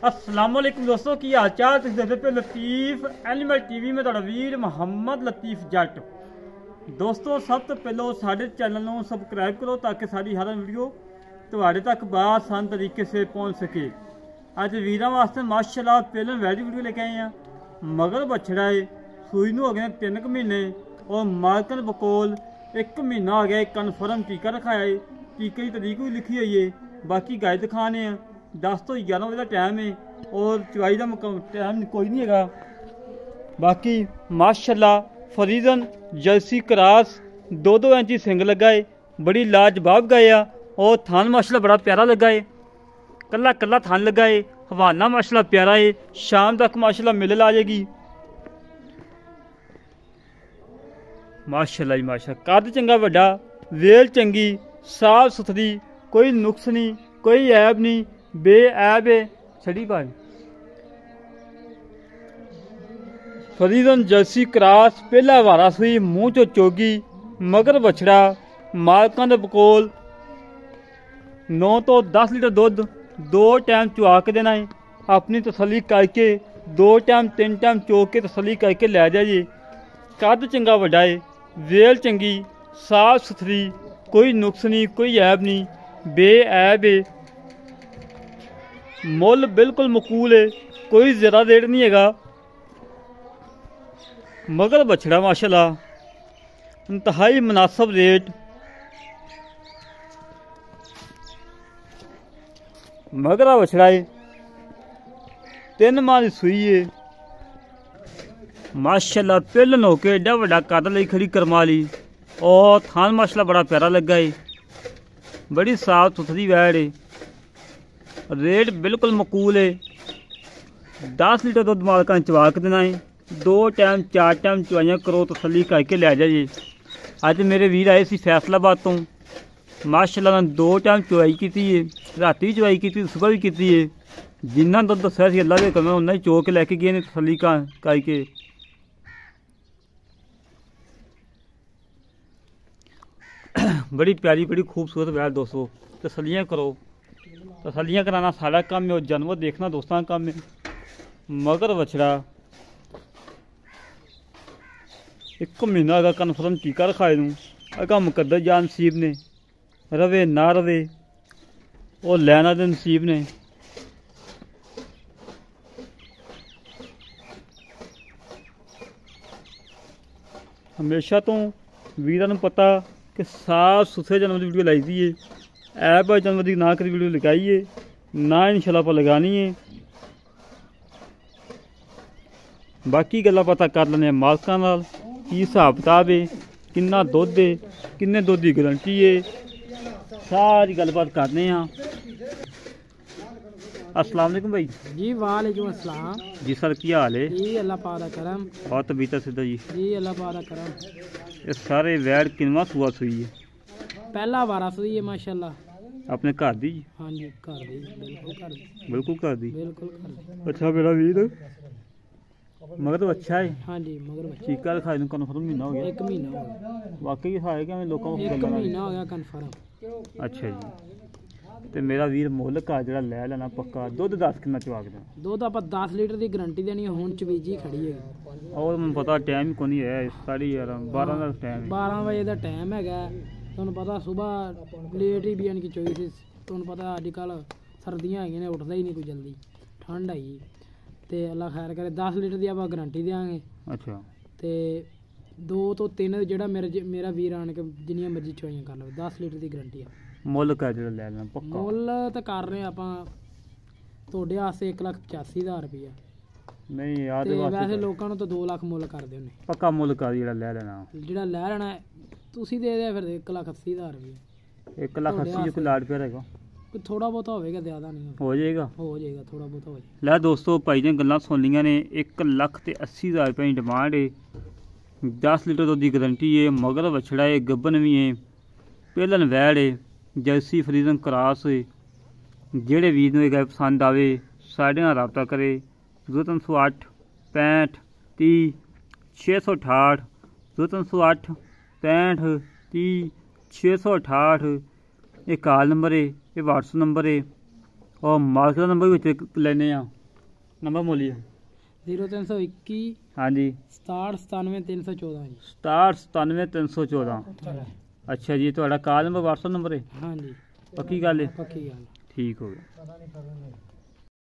अस्सलाम वालेकुम दोस्तों की हाल चाल। तुम देखते पे लतीफ एनिमल टीवी में तुहाडा वीर मुहम्मद लतीफ जट। दोस्तों सब तो पहले साढ़े चैनल को सबसक्राइब करो ताकि सारी हर वीडियो तुहाडे तक बआसान तरीके से पहुँच सके। अज वीर वास्ते माशाल्लाह पहले वैडी वीडियो लेके आए हैं। मगर बछड़ा है सूई हो गए 3 महीने और मालकन बकोल 1 महीना हो गया। कन्फर्म टीका रखाया है, टीके की तरीक भी लिखी हुई है। बाकी गाय दिखाने हैं 10 तो 11 बजे का टाइम है और चवाई का टाइम कोई नहीं है। बाकी माशाल्लाह फरीजन जर्सी क्रॉस 2-2 इंची सिंग लगा है, बड़ी लाजवाब गाय है और थान माशाल्लाह बड़ा प्यारा लगा है। कला कला थान लगा है, हवाना माशाल्लाह प्यारा है। शाम तक माशाल्लाह मिल आ जाएगी माशाल्लाह जी माशाल्लाह। कद चंगा वड्डा, वेल चंगी, साफ सुथरी, कोई नुक्स नहीं, कोई ऐब नहीं, बेऐब है। छड़ी भाई फरीजन जर्सी क्रॉस पहला वारा सुई, मुँह चो चोगी, मगर बछड़ा मालकां दे बकोल 9 तो 10 लीटर दुध 2 टाइम चुआ के देना है। अपनी तसली करके 2 टाइम 3 टाइम चो के तसली करके लै जाइए। कद चंगा वड्डा है, वेल चंगी, साफ सुथरी, कोई नुक्स नहीं, कोई ऐब नहीं, बेऐब है। मुल बिल्कुल मकूल है, कोई ज़रा रेट नहीं है। मगर बछड़ा माशाल्लाह इंतहाई मुनासिब रेट। मगरा बछड़ा है 3 माह की सूई है माशाल्लाह। पिलन होके एडा वड्डा कद लई खड़ी करमा ली और थान माशाल्लाह बड़ा प्यारा लगा है। बड़ी साफ सुथरी वैड़ है, रेट बिल्कुल मकूल है। 10 लीटर दुध मालका ने चवा के देना है। 2 टाइम 4 टाइम चवाइयाँ करो तसली करके लै जाइए। अज मेरे वीर आए सी फैसलाबाद तो माशाल्लाह 2 टाइम चवाई की है, राती भी चवाई की, सुबह भी की है। जिन्ना दुध दसिया सी अल्लाह के कमे उन्ना ही चो के लैके गए ने तसली करके। बड़ी प्यारी बड़ी खूबसूरत वैल दोस्तों, तसलियाँ करो। तसलियाँ कराना सारा काम है और जानवर देखना दोस्तों का काम है। मगर बछड़ा 1 महीना अगर कन्फर्म टीका रखाए दूँ अगर मुकद्दर जान नसीब ने रवे ना रवे और लैना दे नसीब ने। हमेशा तो वीर नूं पता कि साफ सुथरे जानवर की वीडियो लाई दी है, ऐप जानवर की ना करी वीडियो लगाई है ना इंशाल्लाह पर लगानी है। बाकी गल्लां पता कर लेने मालकां नाल की हिसाब किताब है, किन्ना दुध है, किन्ने दुध की गारंटी है, सारी गलबात करने हैं। अस्सलाम वालेकुम भाई जी। वालेकुम अस्सलाम जी सर, की हाल है जी? अल्लाह पाक दा करम और तबीयत सिद्धा जी जी, अल्लाह पाक दा करम। ये सारे वैड़ किनवा सुआ सुई है? पहला वारा सुई है माशाल्लाह। अपने घर दी? हाँ जी घर दी, बिल्कुल घर दी, बिल्कुल घर दी। बिल्कुल घर दी। अच्छा मेरा वीर मगर तो अच्छा है। हाँ जी मगर बच्चा टीका रखाए नूं कन्फर्म महीना हो गया? 1 महीना हो गया। वाकई है कि लोगों को 1 महीना हो गया कन्फर्म। अच्छा जी। तो मेरा वीर मुल का जरा लै लेना पक्का। दुध 10 कितना चवा के देना? दुध आप 10 लीटर की गारंटी देनी है। हुण चवीजी खड़ी है और मैं पता टाइम ही कोनी है 11:30 12 का टाइम है। 12 बजे का टाइम है। तुहानूं पता सुबह लेट ही बियान की चोई सी। तुहानूं पता अजकल सर्दियां है, उठता ही नहीं कोई जल्दी, ठंड आई तो अल्लाह खैर करे। 10 लीटर की आप गारंटी देंगे। अच्छा। तो 2 तो 3 जो मेरा वीर आन के जिन्नियां मर्जी चवाइयां कर लो, 10 लीटर की गारंटी है। मुल का जरा लै लेना पक्का? मुल तो कर रहे आप तुहाडे वास्ते 1,85,000 रुपया। नहीं यार वैसे लोगों तो 2 लाख मुल करते होने। पक्का मुल का जरा लै लेना? जो लै लेना तुसीं दे दे फिर 1,80,000 रुपया। 1,80,000 जो कोई लाड प्यार है? थोड़ा बहुत होगा, ज़्यादा नहीं हो जाएगा। हो जाएगा थोड़ा बहुत हो जाएगा। लै दोस्तों भाई ने गल्लां सुन लियां ने। 1,80,000 रुपये की डिमांड है। 10 लीटर दुध की गारंटी है। मगर बछड़ा है, गब्बन भी है, पहलन वैड़ है, जर्सी फ्रीजन क्रॉस है। जेड़े वीर नूं गल पसंद आवे साढ़े नाल रबता करे। 0308 65 30 668 0308 65 30 668। ये कॉल नंबर है, ये व्हाट्सअप नंबर है ਉਹ ਮਾਲਕ ਦਾ ਨੰਬਰ ਵਿੱਚ ਲੈਨੇ ਆ, ਨੰਬਰ ਬੋਲੀਏ। 0321 ਹਾਂਜੀ 6797 ਜੀ। 6797 ਅੱਛਾ ਜੀ, ਤੁਹਾਡਾ ਕਾਲ ਨੰਬਰ WhatsApp ਨੰਬਰ ਹੈ? ਹਾਂਜੀ ਪੱਕੀ ਗੱਲ ਹੈ? ਪੱਕੀ ਗੱਲ। ਠੀਕ ਹੋ ਗਿਆ।